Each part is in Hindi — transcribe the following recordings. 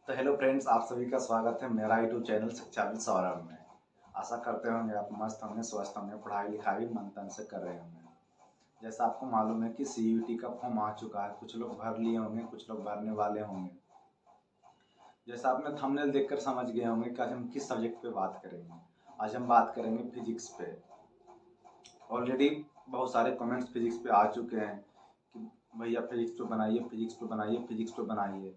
तो हेलो फ्रेंड्स, आप सभी का स्वागत है मेरा यूट्यूब चैनल शिक्षा विद सौरभ में। आशा करते होंगे आप मस्त होंगे, स्वस्थ होंगे, पढ़ाई लिखाई भी मन तन से कर रहे होंगे। जैसा आपको मालूम है कि सीयूईटी का फॉर्म आ चुका है, कुछ लोग भर लिए होंगे, कुछ लोग भरने वाले होंगे। जैसा आपने थंबनेल देखकर समझ गए होंगे कि आज हम किस सब्जेक्ट पे बात करेंगे। आज हम बात करेंगे फिजिक्स पे। ऑलरेडी बहुत सारे कमेंट्स फिजिक्स पे आ चुके हैं कि भैया फिजिक्स पे बनाइए, फिजिक्स पे बनाइए, फिजिक्स पे बनाइए।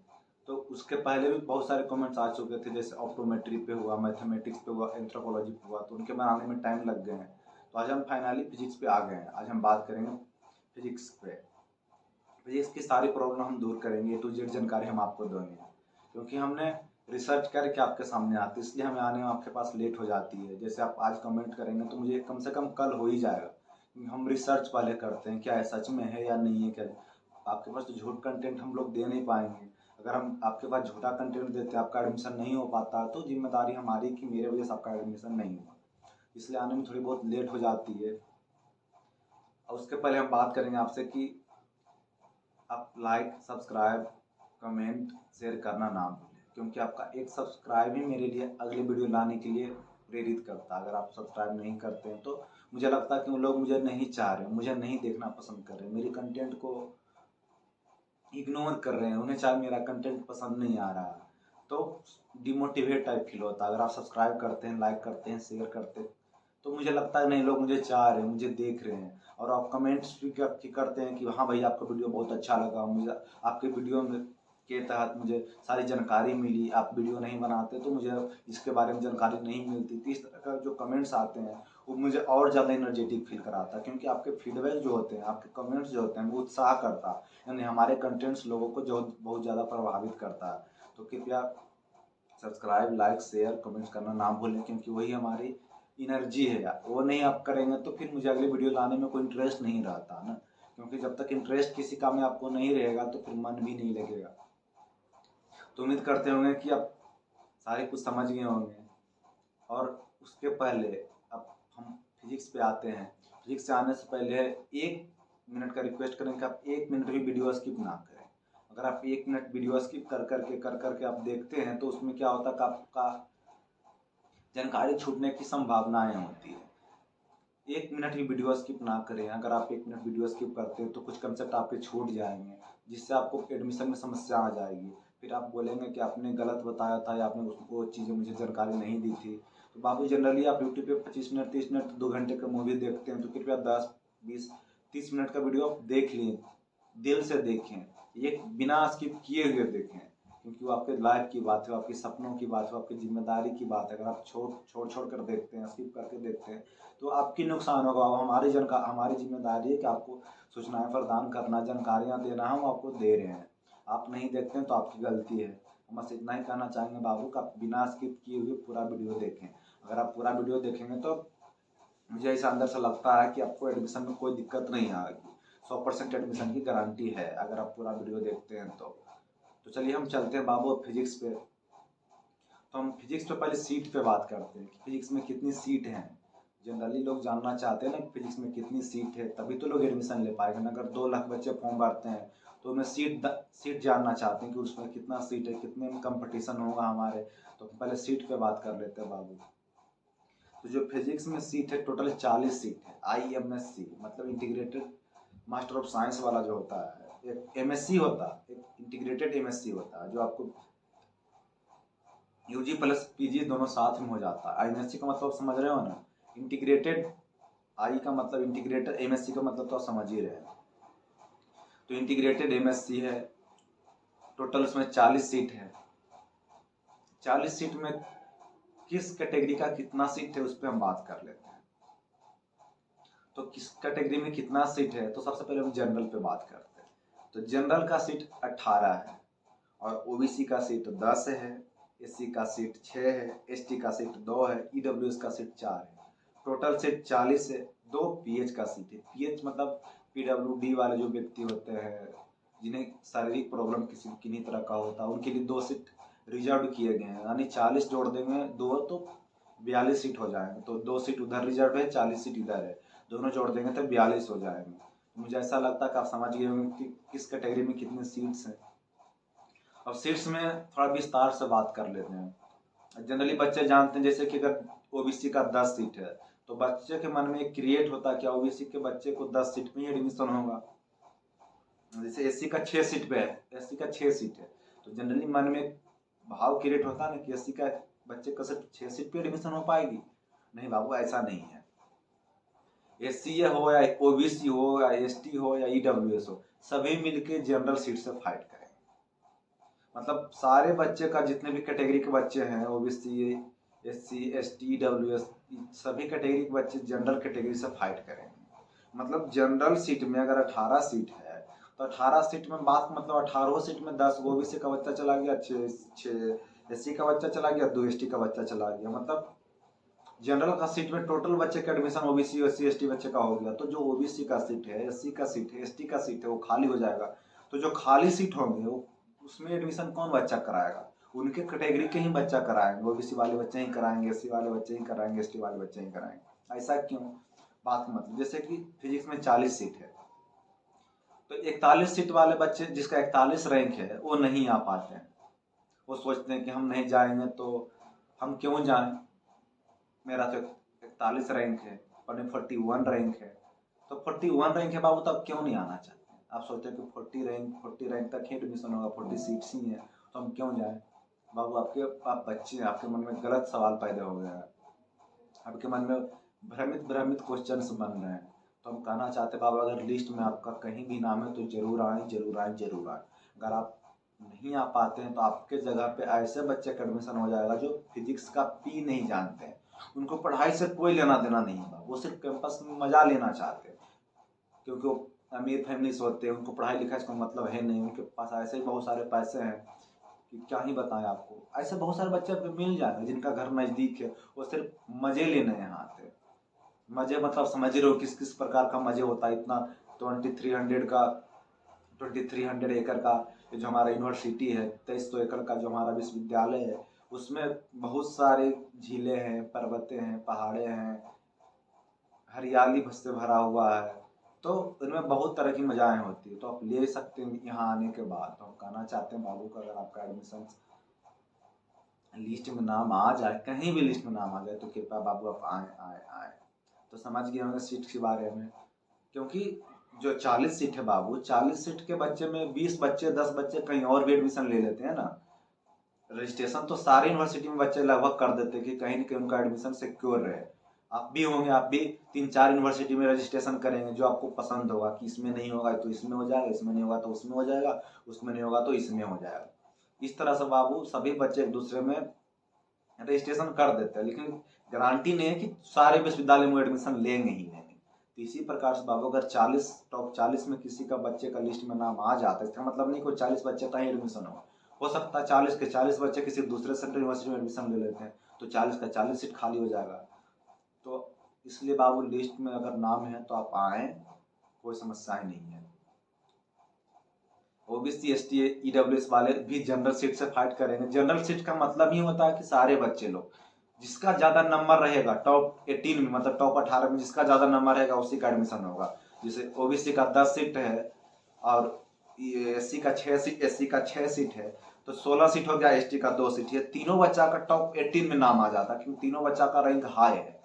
तो उसके पहले भी बहुत सारे कमेंट्स आ चुके थे, जैसे ऑप्टोमेट्री पे हुआ, मैथमेटिक्स पे हुआ, एंथ्रोपोलॉजी पे हुआ, तो उनके बनाने में टाइम लग गए हैं। तो आज हम फाइनली फिजिक्स पे आ गए हैं। आज हम बात करेंगे फिजिक्स पे। फिजिक्स की सारी प्रॉब्लम हम दूर करेंगे, टू जेड जानकारी हम आपको देंगे, क्योंकि हमने रिसर्च करके आपके सामने आती है, इसलिए हमें आने में आपके पास लेट हो जाती है। जैसे आप आज कमेंट करेंगे तो मुझे कम से कम कल हो ही जाएगा। हम रिसर्च पहले करते हैं क्या है, सच में है या नहीं है। क्या आपके पास तो झूठ कंटेंट हम लोग दे नहीं पाएंगे। अगर हम आपके पास झूठा कंटेंट देते, आपका एडमिशन नहीं हो पाता, तो जिम्मेदारी हमारी कि मेरे वजह से आपका एडमिशन नहीं हुआ। इसलिए आने में थोड़ी बहुत लेट हो जाती है। और उसके पहले हम बात करेंगे आपसे कि आप लाइक, सब्सक्राइब, कमेंट, शेयर करना ना भूलें, क्योंकि आपका एक सब्सक्राइब ही मेरे लिए अगले वीडियो लाने के लिए प्रेरित करता है। अगर आप सब्सक्राइब नहीं करते हैं तो मुझे लगता है कि लोग मुझे नहीं चाह रहे, मुझे नहीं देखना पसंद कर रहे, मेरी कंटेंट को इग्नोर कर रहे हैं, उन्हें शायद मेरा कंटेंट पसंद नहीं आ रहा। तो डिमोटिवेट टाइप फील होता है। अगर आप सब्सक्राइब करते हैं, लाइक करते हैं, शेयर करते हैं, तो मुझे लगता है नहीं, लोग मुझे चाह रहे हैं, मुझे देख रहे हैं। और आप कमेंट्स भी करते हैं कि हाँ भाई आपका वीडियो बहुत अच्छा लगा, मुझे आपके वीडियो में के तहत मुझे सारी जानकारी मिली। आप वीडियो नहीं बनाते तो मुझे इसके बारे में जानकारी नहीं मिलती थी। इस तरह का जो कमेंट्स आते हैं वो मुझे और ज़्यादा एनर्जेटिक फील कराता है, क्योंकि आपके फीडबैक जो होते हैं, आपके कमेंट्स जो होते हैं, वो उत्साह करता है, यानी हमारे कंटेंट्स लोगों को जो बहुत ज़्यादा प्रभावित करता है। तो कृपया सब्सक्राइब, लाइक, शेयर, कमेंट्स करना ना भूलें, क्योंकि वही हमारी एनर्जी है। वो नहीं आप करेंगे तो फिर मुझे अगली वीडियो लाने में कोई इंटरेस्ट नहीं रहता ना, क्योंकि जब तक इंटरेस्ट किसी काम में आपको नहीं रहेगा तो फिर मन भी नहीं लगेगा। तो उम्मीद करते होंगे कि आप सारे कुछ समझ गए होंगे। और उसके पहले अब हम फिजिक्स पे आते हैं। फिजिक्स से आने से पहले 1 मिनट का रिक्वेस्ट करें कि आप 1 मिनट भी वीडियो स्किप ना करें। अगर आप 1 मिनट वीडियो स्किप कर करके आप देखते हैं तो उसमें क्या होता है कि आपका जानकारी छूटने की संभावनाएं होती है। 1 मिनट ही वीडियो स्किप ना करें। अगर आप 1 मिनट वीडियो स्किप करते हैं तो कुछ कंसेप्ट आपके छूट जाएंगे, जिससे आपको एडमिशन में समस्या आ जाएगी। फिर आप बोलेंगे कि आपने गलत बताया था या आपने उसको चीज़ें मुझे जानकारी नहीं दी थी। तो बाबू जनरली आप यूट्यूब पे 25 मिनट, 30 मिनट, 2 घंटे का मूवी देखते हैं, तो कृपया 10, 20, 30 मिनट का वीडियो आप देख लें, दिल से देखें, ये बिना स्किप किए हुए देखें, क्योंकि वो आपके लाइफ की बात है, आपके सपनों की बात है, आपकी जिम्मेदारी की बात है। अगर आप छोड़ कर देखते हैं, स्किप करके देखते हैं, तो आपकी नुकसान होगा। हमारी जिम्मेदारी है कि आपको सूचनाएं प्रदान करना, जानकारियां देना, हम आपको दे रहे हैं। आप नहीं देखते हैं तो आपकी गलती है। हम बस इतना ही कहना चाहेंगे बाबू का आप बिना स्किप किए हुए पूरा वीडियो देखें। अगर आप पूरा वीडियो देखेंगे तो मुझे ऐसा अंदर से लगता है कि आपको एडमिशन में कोई दिक्कत नहीं आएगी। 100% एडमिशन की गारंटी है अगर आप पूरा वीडियो देखते हैं तो चलिए हम चलते हैं बाबू फिजिक्स पे। तो हम फिजिक्स पे पहले सीट पे बात करते हैं कि फिजिक्स में कितनी सीट हैं। जनरली लोग जानना चाहते हैं ना फिजिक्स में कितनी सीट है, तभी तो लोग एडमिशन ले पाएंगे। अगर 2 लाख बच्चे फॉर्म भरते हैं तो उन्हें सीट जानना चाहते हैं कि उसमें कितना सीट है, कितने में कंपटीशन होगा हमारे। तो पहले सीट पे बात कर लेते हैं बाबू। तो जो फिजिक्स में सीट है, टोटल 40 सीट है। IMSC मतलब इंटीग्रेटेड मास्टर ऑफ साइंस वाला जो होता है, एक MSc होता है, एक इंटीग्रेटेड MSc होता है, जो आपको UG प्लस PG दोनों साथ में हो जाता है। IMSc का मतलब समझ रहे हो ना, इंटीग्रेटेड। आई का मतलब इंटीग्रेटेड, MSc का मतलब तो आप समझ ही रहे हैं। तो इंटीग्रेटेड MSc है, टोटल उसमें 40 सीट है। 40 सीट में किस कैटेगरी का कितना सीट है उस पर हम बात कर लेते हैं। तो किस कैटेगरी में कितना सीट है, तो सबसे पहले हम जनरल पे बात करते हैं। तो जनरल का सीट 18 है, और OBC का सीट 10 है, SC का सीट 6 है, ST का सीट 2 है, EWS का सीट 4 है। टोटल सीट 40 है। 2 PH का सीट है। PH मतलब PWD वाले जो व्यक्ति होते हैं, जिन्हें शारीरिक प्रॉब्लम किन्हीं तरह का होता है, उनके लिए 2 सीट रिजर्व किए गए हैं। यानी 40 जोड़ देंगे 2 तो 42 सीट हो जाएंगे। तो 2 सीट उधर रिजर्व है, 40 सीट इधर है, दोनों जोड़ देंगे तो 42 हो जाएंगे। मुझे ऐसा लगता है कि आप समझ गए होंगे कि किस कैटेगरी में कितनी सीट्स हैं। अब सीट्स में थोड़ा विस्तार से बात कर लेते हैं। जनरली बच्चे जानते हैं जैसे कि अगर ओबीसी का 10 सीट है तो बच्चे के मन में एक क्रिएट होता है कि ओबीसी के बच्चे को 10 सीट में ही एडमिशन होगा। जैसे एससी का 6 सीट पे है, एससी का 6 सीट है तो जनरली मन में एक भाव क्रिएट होता है ना कि एससी का बच्चे का सिर्फ 6 सीट पे एडमिशन हो पाएगी। नहीं बाबू, ऐसा नहीं है। एससी हो या ओबीसी हो या एसटी हो या ईडब्ल्यूएस हो, सभी मिलके जनरल सीट से फाइट करेंगे। मतलब सारे बच्चे का जितने भी कैटेगरी के बच्चे हैं, ओबीसी, एससी, एसटी, ईडब्ल्यूएस, सभी कैटेगरी के बच्चे जनरल कैटेगरी से फाइट करेंगे। मतलब जनरल सीट में अगर 18 सीट है तो 18 सीट में बात मतलब 18 सीट में 10 ओबीसी का बच्चा चला गया, 6 एससी का बच्चा चला गया, 2 एसटी का बच्चा चला गया। मतलब जनरल का सीट में टोटल बच्चे का एडमिशन ओबीसी, एससी, एसटी बच्चे का हो गया। तो जो ओबीसी का सीट है, एससी का सीट है, एसटी का सीट है, वो खाली हो जाएगा। तो जो खाली सीट होंगे वो उसमें एडमिशन कौन बच्चा कराएगा? उनके कैटेगरी के ही बच्चा कराएंगे। ओबीसी वाले बच्चे ही कराएंगे, एससी वाले बच्चे ही कराएंगे, एसटी वाले बच्चे ही कराएंगे। ऐसा क्यों? बात मतलब जैसे कि फिजिक्स में 40 सीट है तो 41 सीट वाले बच्चे जिसका 41 रैंक है वो नहीं आ पाते हैं। वो सोचते हैं कि हम नहीं जाएंगे तो हम क्यों जाएं, मेरा तो 41 रैंक है, अपने 41 रैंक है। तो 41 रैंक है बाबू, तब क्यों नहीं आना चाहते? आप सोचते हैं कि 40 रैंक तक ही एडमिशन होगा, 40 सीट्स ही है तो हम क्यों जाएं? बाबू आप बच्चे हैं, आपके मन में गलत सवाल पैदा हो गया है, आपके मन में भ्रमित भ्रमित क्वेश्चन बन रहे हैं। तो हम कहना चाहते हैं बाबू, अगर लिस्ट में आपका कहीं भी नाम है तो जरूर आए, जरूर आए, जरूर आए। अगर आप नहीं आ पाते हैं तो आपके जगह पे ऐसे बच्चे का एडमिशन हो जाएगा जो फिजिक्स का पी नहीं जानते हैं, उनको पढ़ाई से कोई लेना देना नहीं होगा, वो सिर्फ कैंपस में मजा लेना चाहते हैं। क्योंकि वो अमीर फैमिली से होते हैं, उनको पढ़ाई लिखाई से कोई मतलब है नहीं, उनके पास ऐसे ही बहुत सारे पैसे हैं कि क्या ही बताएं आपको। ऐसे बहुत सारे बच्चे मिल जाएंगे जिनका घर नज़दीक है, वो सिर्फ मजे लेने यहाँ आते हैं। मजे मतलब समझ रहे हो किस किस प्रकार का मजे होता है। इतना 2300 एकड़ का जो हमारा यूनिवर्सिटी है, 2300 एकड़ का जो हमारा विश्वविद्यालय है, उसमें बहुत सारे झीलें हैं, पर्वतें हैं, पहाड़े हैं, हरियाली से भरा हुआ है। तो इनमें बहुत तरह की मजाएं होती है। तो आप ले सकते हैं यहाँ आने के बाद। तो हम कहना चाहते हैं बाबू का, अगर आपका एडमिशन लिस्ट में नाम आ जाए, कहीं भी लिस्ट में नाम आ जाए, तो कृपया बाबू आप आए आए आए। तो समझ गए होंगे सीट के बारे में। क्योंकि जो 40 सीट है बाबू, 40 सीट के बच्चे में 20 बच्चे, 10 बच्चे कहीं और भी एडमिशन ले लेते हैं ना। रजिस्ट्रेशन तो सारे यूनिवर्सिटी में बच्चे लगभग कर देते हैं कि कहीं ना कहीं उनका एडमिशन सिक्योर रहे। आप भी होंगे, आप भी 3-4 यूनिवर्सिटी में रजिस्ट्रेशन करेंगे जो आपको पसंद होगा कि इसमें नहीं होगा तो इसमें हो जाएगा, इसमें नहीं होगा तो उसमें हो जाएगा, उसमें नहीं होगा तो इसमें हो जाएगा। इस तरह से बाबू सभी बच्चे एक दूसरे में रजिस्ट्रेशन कर देते हैं, लेकिन गारंटी नहीं है कि सारे विश्वविद्यालय में एडमिशन लेंगे ही नहीं। तो इसी प्रकार से बाबू, अगर 40 टॉप 40 में किसी का बच्चे का लिस्ट में नाम आ जाता है, इसका मतलब नहीं कोई 40 बच्चे का ही एडमिशन हो सकता है 40 के 40 बच्चे किसी दूसरे सेंट्रल यूनिवर्सिटी में एडमिशन ले लेते हैं तो 40 का 40 सीट खाली हो जाएगा। तो इसलिए बाबू लिस्ट में अगर नाम है तो आप आए, कोई समस्या ही नहीं है। ओबीसी, एसटी, ईडब्ल्यूएस वाले भी जनरल सीट से फाइट करेंगे। जनरल सीट का मतलब ही होता है कि सारे बच्चे लोग, जिसका ज्यादा नंबर रहेगा टॉप 18 में, मतलब टॉप 18 में जिसका ज्यादा नंबर रहेगा उसी का एडमिशन होगा। जैसे ओबीसी का 10 सीट है और एससी का 6 सीट, एससी का 6 सीट है तो 16 सीट हो गया, एसटी का 2 सीट है। तीनों बच्चा का टॉप 18 में नाम आ जाता है क्योंकि तीनों बच्चा का रैंक हाई है।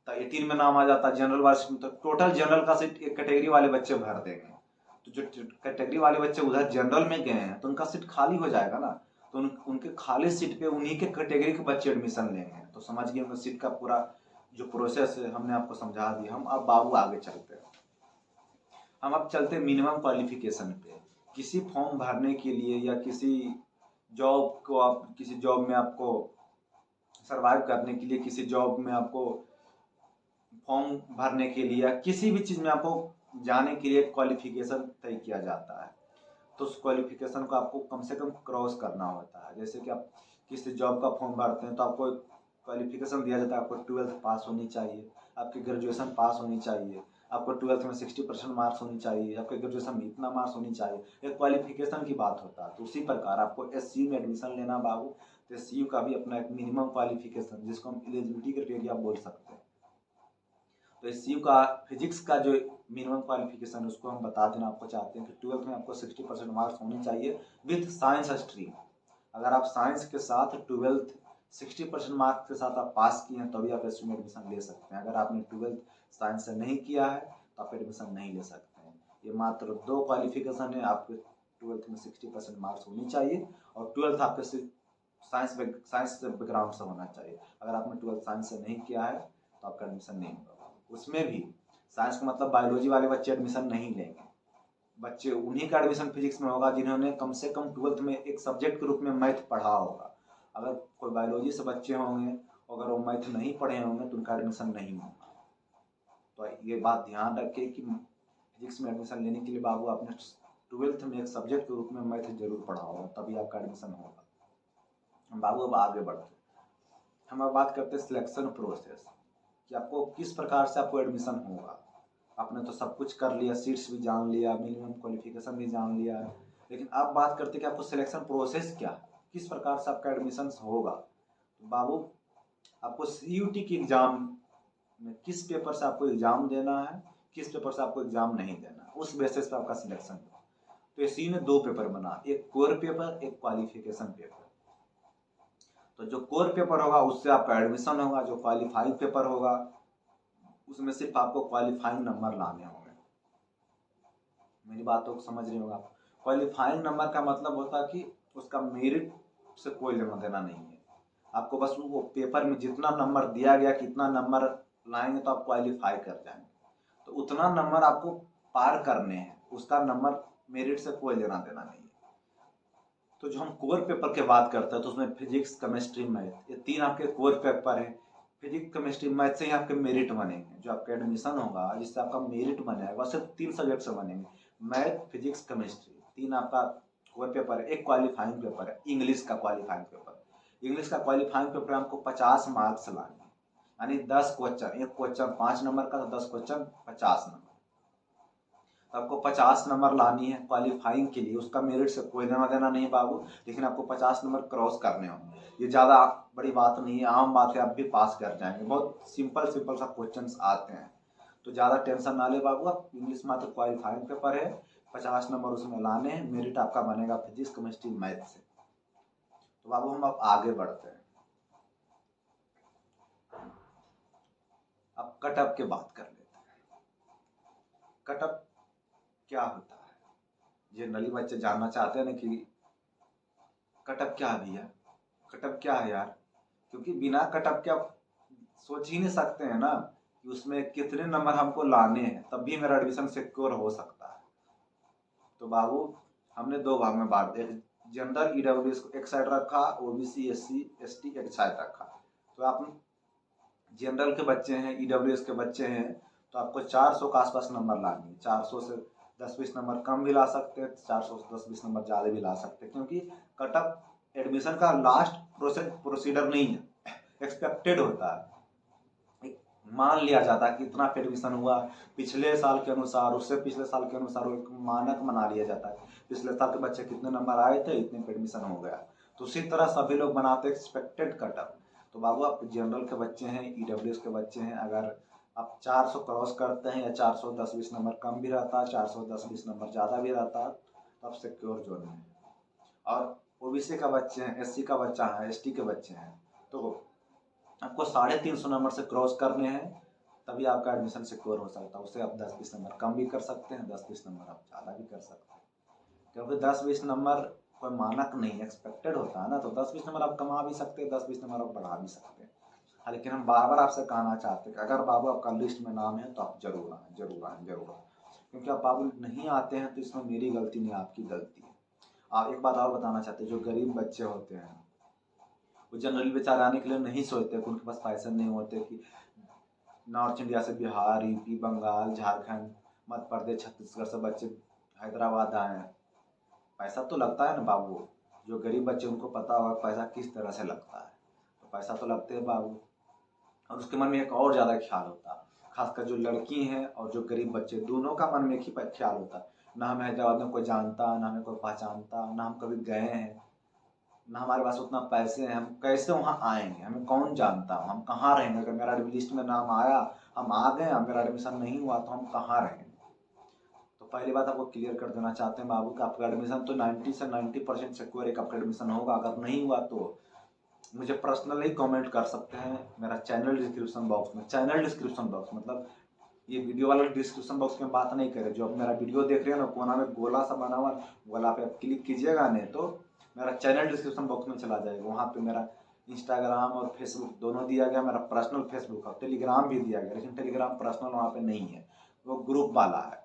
तो 18 में नाम आ जाता है जनरल वाले में, तो टोटल जनरल का सीट एक कैटेगरी वाले बच्चे भर देंगे। तो जो कैटेगरी वाले बच्चे उधर जनरल में गए हैं तो उनका सीट खाली हो जाएगा ना। तो उनके खाली सीट पे उन्हीं के कैटेगरी के बच्चे एडमिशन लेंगे। तो समझ गए होंगे सीट का पूरा जो प्रोसेस है, हमने आपको समझा दिया। हम अब बाबू आगे चलते हैं। हम अब चलते हैं मिनिमम क्वालिफिकेशन पे। किसी फॉर्म भरने के लिए या किसी जॉब को, आप किसी जॉब में आपको सरवाइव करने के लिए, किसी जॉब में आपको फॉर्म भरने के लिए, किसी भी चीज़ में आपको जाने के लिए क्वालिफिकेशन तय किया जाता है। तो उस क्वालिफिकेशन को आपको कम से कम क्रॉस करना होता है। जैसे कि आप किसी जॉब का फॉर्म भरते हैं तो आपको क्वालिफिकेशन दिया जाता है, आपको 12th पास होनी चाहिए, आपकी ग्रेजुएशन पास होनी चाहिए, आपको 12th में 60% मार्क्स होनी चाहिए, आपके ग्रेजुएशन में इतना मार्क्स होनी चाहिए। एक क्वालिफिकेशन की बात होता है। तो उसी प्रकार आपको एससीयू में एडमिशन लेना बाबू, तो एससीयू का भी अपना एक मिनिमम क्वालिफिकेशन, जिसको हम एलिजिबिलिटी क्राइटेरिया बोल सकते हैं। तो एससीयू का फिजिक्स का जो मिनिमम क्वालिफिकेशन उसको हम बता देना आपको चाहते हैं कि 12th में आपको 60% मार्क्स होनी चाहिए विथ साइंस स्ट्रीम। अगर आप साइंस के साथ 12th 60% मार्क्स के साथ आप पास किए हैं तभी आप इसमें एडमिशन ले सकते हैं। अगर आपने 12th साइंस से नहीं किया है तो आप एडमिशन नहीं ले सकते हैं। ये मात्र 2 क्वालिफिकेशन है, आपके 12th में 60% मार्क्स होनी चाहिए और 12th आपके साइंस से बैकग्राउंड से होना चाहिए। अगर आपने 12th साइंस से नहीं किया है तो आपका एडमिशन नहीं होगा। उसमें भी साइंस का मतलब बायोलॉजी वाले बच्चे एडमिशन नहीं लेंगे। बच्चे उन्हीं का एडमिशन फिजिक्स में होगा जिन्होंने कम से कम 12th में एक सब्जेक्ट के रूप में मैथ पढ़ा होगा। अगर कोई बायोलॉजी से बच्चे होंगे, अगर वो मैथ नहीं पढ़े होंगे तो उनका एडमिशन नहीं होगा। तो ये बात ध्यान रखें कि फिजिक्स में एडमिशन लेने के लिए बाबू आपने 12th में एक सब्जेक्ट के रूप में मैथ जरूर पढ़ा होगा, तभी आपका एडमिशन होगा। बाबू अब आगे बढ़ते हैं, हम अब बात करते हैं सिलेक्शन प्रोसेस कि आपको किस प्रकार से आपको एडमिशन होगा। आपने तो सब कुछ कर लिया, सीट्स भी जान लिया, मिनिमम क्वालिफिकेशन भी जान लिया, लेकिन अब बात करते हैं कि आपको सिलेक्शन प्रोसेस क्या है, किस प्रकार से आपका एडमिशन होगा। तो बाबू आपको CUT की एग्जाम में किस पेपर से आपको एग्जाम देना है, किस पेपर से आपको एग्जाम नहीं देना है, उस बेसिस पे आपका सिलेक्शन होगा। तो इसी ने 2 पेपर बना, एक कोर पेपर, एक क्वालिफिकेशन पेपर। तो जो कोर पेपर होगा उससे आपका एडमिशन होगा, जो क्वालिफाइंग पेपर होगा उसमें सिर्फ आपको क्वालिफाइंग नंबर लाने होंगे। मेरी बातों को समझ रहे होगा आप। क्वालिफाइंग नंबर का मतलब होता है कि उसका मेरिट से कोई लेना देना नहीं है। आपको बस वो पेपर में जितना नंबर दिया गया, कितना नंबर लाएंगे तो आप क्वालिफाई कर जाएंगे, तो उतना नंबर आपको पार करने हैं, उसका नंबर मेरिट से कोई लेना देना नहीं है। तो जो हम कोर पेपर की बात करते हैं तो उसमें फिजिक्स, केमिस्ट्री, मैथ, ये 3 आपके कोर पेपर है। फिजिक्स, केमिस्ट्री, मैथ से ही आपके मेरिट बनेंगे। जो आपका एडमिशन होगा जिससे आपका मेरिट बनेगा वह सिर्फ 3 सब्जेक्ट से बनेंगे, मैथ, फिजिक्स, केमिस्ट्री, 3 आपका कोर पेपर है। एक क्वालिफाइंग पेपर है इंग्लिश का क्वालिफाइंग पेपर। इंग्लिश का क्वालिफाइंग पेपर आपको 50 मार्क्स लाने, यानी 10 क्वेश्चन, एक क्वेश्चन 5 नंबर का, तो 10 क्वेश्चन 50 नंबर। आपको 50 नंबर लानी है क्वालिफाइंग के लिए, उसका मेरिट से कोई लेना देना नहीं बाबू, लेकिन आपको 50 नंबर क्रॉस करने होंगे। ये ज़्यादा बड़ी बात नहीं है, आम बात है, आप भी पास कर जाएंगे। बहुत सिंपल सिंपल सा क्वेश्चंस आते हैं, तो ज़्यादा टेंशन ना ले बाबू। आप इंग्लिश मात्र क्वालिफाइंग पेपर है, 50 नंबर उसमें लाने हैं, मेरिट आपका बनेगा फिजिक्स, केमिस्ट्री, मैथ से। तो बाबू हम अब आगे बढ़ते हैं, अब कट ऑफ की बात कर लेते हैं। कट ऑफ क्या होता है, जनरली बच्चे जानना चाहते हैं ना कि कटअप क्या है भैया, कटअप क्या है यार, क्योंकि बिना कटअप के आप सोच ही नहीं सकते हैं ना कि उसमें कितने नंबर हमको लाने हैं तब भी मेरा एडमिशन सिक्योर हो सकता है। तो बाबू हमने 2 भाग में बांट दिया, जनरल EWS को एक साइड रखा, OBC SC ST एक साइड रखा। तो आप जनरल के बच्चे हैं, EWS के बच्चे हैं, तो आपको 400 के आसपास नंबर लानी है। 400 से 10-20 नंबर कम भी ला सकते हैं, 400 से 10-20 नंबर ज़्यादा भी ला सकते हैं, क्योंकि कटअप एडमिशन का लास्ट प्रोसीडर नहीं है, एक्सपेक्टेड होता है। मान लिया जाता है कि इतना एडमिशन हुआ, पिछले साल के अनुसार, उससे पिछले साल के अनुसार एक मानक बना लिया जाता है। पिछले साल के बच्चे कितने नंबर आए थे, इतने एडमिशन हो गया। तो उसी तरह सभी लोग बनाते एक्सपेक्टेड कटअप। तो बाबू आप जनरल के बच्चे हैं, EWS के बच्चे हैं, अगर आप 400 क्रॉस करते हैं या 410-20 नंबर कम भी रहता है, 410-20 नंबर ज़्यादा भी रहता है, तो आप सिक्योर जोन में। और OBC का बच्चे हैं, SC का बच्चा है, ST के बच्चे हैं, तो आपको 350 नंबर से क्रॉस करने हैं, तभी आपका एडमिशन सिक्योर हो सकता है। उससे आप 10-20 नंबर कम भी कर सकते हैं, 10-20 नंबर आप ज़्यादा भी कर सकते हैं, क्योंकि 10-20 नंबर कोई मानक नहीं, एक्सपेक्टेड होता है ना। तो 10-20 नंबर आप कमा भी सकते हैं, 10-20 नंबर आप बढ़ा भी सकते हैं। हाँ, लेकिन हम बार बार आपसे कहना चाहते हैं कि अगर बाबू आपका लिस्ट में नाम है तो आप जरूर आएँ, जरूर आएँ, जरूर आएँ, क्योंकि आप बाबू नहीं आते हैं तो इसमें मेरी गलती नहीं, आपकी गलती है। आप एक बात और बताना चाहते हैं, जो गरीब बच्चे होते हैं वो जनरली बेचारे आने के लिए नहीं सोचते, उनके पास पैसे नहीं होते कि नॉर्थ इंडिया से बिहार, यूपी, बंगाल, झारखंड, मध्य प्रदेश, छत्तीसगढ़ से बच्चे हैदराबाद आए। पैसा तो लगता है ना बाबू, जो गरीब बच्चे उनको पता होगा पैसा किस तरह से लगता है। तो पैसा तो लगते हैं बाबू, और उसके मन में एक और ज़्यादा ख्याल होता है, खासकर जो लड़की हैं और जो गरीब बच्चे, दोनों का मन में एक ही ख्याल होता है, ना हमें हैदराबाद में कोई जानता, ना हमें कोई पहचानता, ना हम कभी गए हैं, ना हमारे पास उतना पैसे हैं, हम कैसे वहाँ आएंगे, हमें कौन जानता, हम कहाँ रहेंगे, अगर मेरा लिस्ट में नाम आया, हम आ गए, मेरा एडमिशन नहीं हुआ तो हम कहाँ रहेंगे। तो तो पहली बात आपको क्लियर कर देना चाहते हैं बाबू कि आपका एडमिशन तो 90 से 90% सिक्योर है कि आपका एडमिशन होगा। अगर नहीं हुआ तो मुझे पर्सनली कमेंट कर सकते हैं मेरा चैनल डिस्क्रिप्शन बॉक्स में। चैनल डिस्क्रिप्शन बॉक्स मतलब ये वीडियो वाला डिस्क्रिप्शन बॉक्स में बात नहीं करें। जो आप मेरा वीडियो देख रहे हैं ना, कोना में गोला सा बना हुआ, गोला पे आप क्लिक कीजिएगा नहीं तो मेरा चैनल डिस्क्रिप्शन बॉक्स में चला जाएगा। वहाँ पे मेरा इंस्टाग्राम और फेसबुक दोनों दिया गया, मेरा पर्सनल फेसबुक और टेलीग्राम भी दिया गया, लेकिन टेलीग्राम पर्सनल वहाँ पे नहीं है, वो ग्रुप वाला है।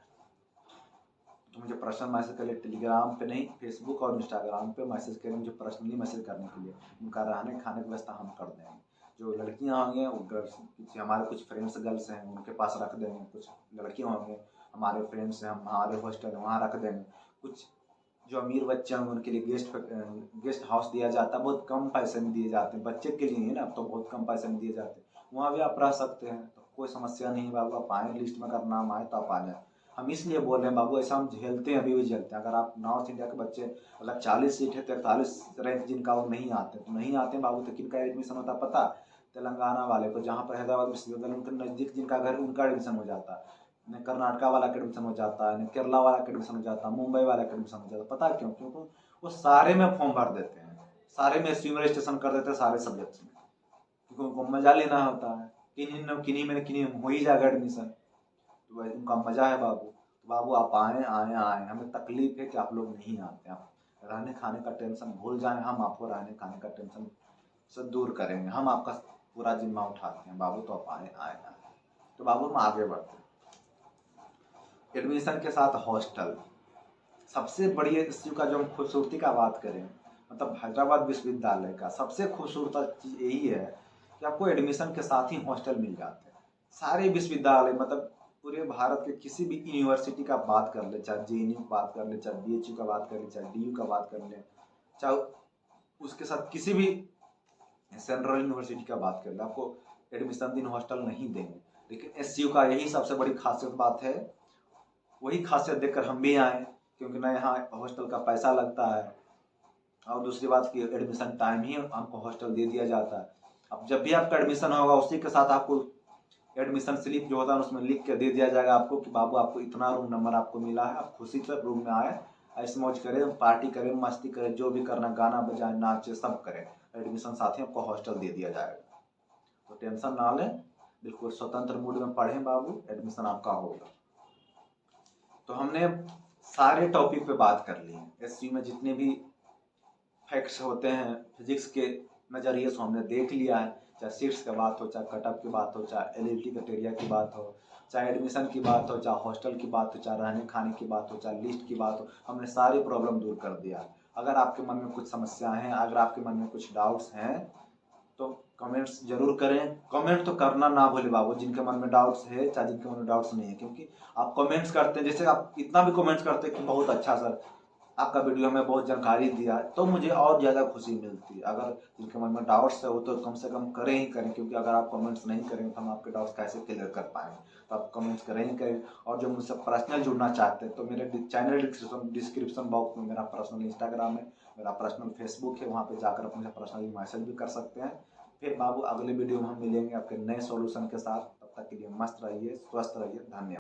तो मुझे पर्सनल मैसेज करिए, टेलीग्राम पे नहीं, फेसबुक और इंस्टाग्राम पे मैसेज करें मुझे पर्सनली मैसेज करने के लिए। उनका रहने खाने की व्यवस्था हम कर देंगे। जो लड़कियां होंगी वो गर्ल्स, हमारे कुछ फ्रेंड्स गर्ल्स हैं उनके पास रख देंगे। कुछ लड़कियां होंगे हमारे फ्रेंड्स हैं, हम हमारे हॉस्टल वहाँ रख देंगे। कुछ जो अमीर बच्चे होंगे उनके लिए गेस्ट हाउस दिया जाता है, बहुत कम पैसे में दिए जाते हैं। बच्चे के लिए ही ना, तो बहुत कम पैसे में दिए जाते हैं। वहाँ भी आप रह सकते हैं, तो कोई समस्या नहीं है बाबू। आप आए, लिस्ट में अगर नाम आए तो आप आ जाए। हम इसलिए बोल रहे हैं बाबू, ऐसा हम झेलते हैं, अभी भी झेलते हैं। अगर आप नॉर्थ इंडिया के बच्चे, अगर 40 सीट है तो 41 रैंक जिनका वो नहीं आते, तो नहीं आते हैं बाबू, तो किनका एडमिशन होता है पता? तेलंगाना वाले को, जहाँ पर हैदराबाद विश्वविद्यालय उनके नज़दीक जिनका घर, उनका एडमिशन हो जाता है। न कर्नाटका वाला का एडमिशन हो जाता है, न केरला वाला का एडमिशन हो जाता है, मुंबई वाला का एडमिशन हो जाता है। पता क्यों? क्योंकि वो सारे में फॉर्म भर देते हैं, सारे में एसयू में रजिस्ट्रेशन कर देते हैं, सारे सब्जेक्ट्स में, क्योंकि उनको मजा लेना होता है। किन्हीं में हो ही जाएगा एडमिशन, तो उनका मजा है बाबू। तो बाबू आप आए आए आए, हमें तकलीफ है कि आप लोग नहीं आते। आप रहने खाने का टेंशन भूल जाएं, हम आपको रहने खाने का टेंशन से दूर करेंगे। हम आपका पूरा जिम्मा उठाते हैं बाबू। तो आप आए आए आए। तो बाबू हम आगे बढ़ते हैं। एडमिशन के साथ हॉस्टल, सबसे बड़ी इश्यू का जो हम खूबसूरती का बात करें, मतलब हैदराबाद विश्वविद्यालय का सबसे खूबसूरत चीज़ यही है कि आपको एडमिशन के साथ ही हॉस्टल मिल जाते हैं। सारे विश्वविद्यालय, मतलब पूरे भारत के किसी भी यूनिवर्सिटी का बात कर ले, चाहे जेएनयू की बात कर ले, चाहे बीएचयू का बात कर ले, चाहे डीयू का बात कर ले, चाहे उसके साथ किसी भी सेंट्रल यूनिवर्सिटी का बात कर ले, आपको एडमिशन दिन हॉस्टल नहीं देंगे। लेकिन एसयू का यही सबसे बड़ी खासियत बात है। वही खासियत देखकर हम भी आए, क्योंकि ना यहाँ हॉस्टल का पैसा लगता है, और दूसरी बात की एडमिशन टाइम ही हमको हॉस्टल दे दिया जाता है। अब जब भी आपका एडमिशन होगा उसी के साथ आपको एडमिशन स्लिप जो होता है उसमें लिख के दे दिया जाएगा आपको कि बाबू आपको इतना रूम नंबर आपको मिला है, आप खुशी से रूम में आए, ऐसे मौज करें, पार्टी करें, मस्ती करें, जो भी करना, गाना बजाए, नाचे, सब करें। एडमिशन साथ ही आपको हॉस्टल दे दिया जाएगा। तो टेंशन ना लें, बिल्कुल स्वतंत्र मूड में पढ़ें बाबू, एडमिशन आपका होगा। तो हमने सारे टॉपिक पे बात कर ली है। एसयू में जितने भी फैक्ट्स होते हैं फिजिक्स के नज़रिए से हमने देख लिया है। चाहे सीट्स की बात हो, चाहे कटअप की बात हो, चाहे एलिजिबिलिटी क्राइटेरिया की बात हो, चाहे एडमिशन की बात हो, चाहे हॉस्टल की बात हो, चाहे रहने खाने की बात हो, चाहे लिस्ट की बात हो, हमने सारी प्रॉब्लम दूर कर दिया। अगर आपके मन में कुछ समस्याएं हैं, अगर आपके मन में कुछ डाउट्स हैं, तो कमेंट्स जरूर करें। कमेंट तो करना ना भूले बाबू, जिनके मन में डाउट्स है, चाहे जिनके मन में डाउट्स नहीं है। क्योंकि आप कमेंट्स करते हैं, जैसे आप इतना भी कमेंट्स करते हैं कि बहुत अच्छा सर आपका वीडियो हमें बहुत जानकारी दिया, तो मुझे और ज़्यादा खुशी मिलती है। अगर जिनके मन में डाउट्स है वो तो कम से कम करें ही करें, क्योंकि अगर आप कमेंट्स नहीं करेंगे तो हम आपके डाउट्स कैसे क्लियर कर पाएंगे। तो आप कमेंट्स करें ही करें। और जो मुझसे पर्सनल जुड़ना चाहते हैं तो मेरे चैनल डिस्क्रिप्शन बॉक्स में मेरा पर्सनल इंस्टाग्राम है, मेरा पर्सनल फेसबुक है, वहाँ पर जाकर आप मुझे पर्सनली मैसेज भी कर सकते हैं। फिर बाबू अगले वीडियो में हम मिलेंगे आपके नए सॉल्यूशन के साथ। तब तक के लिए मस्त रहिए, स्वस्थ रहिए, धन्यवाद।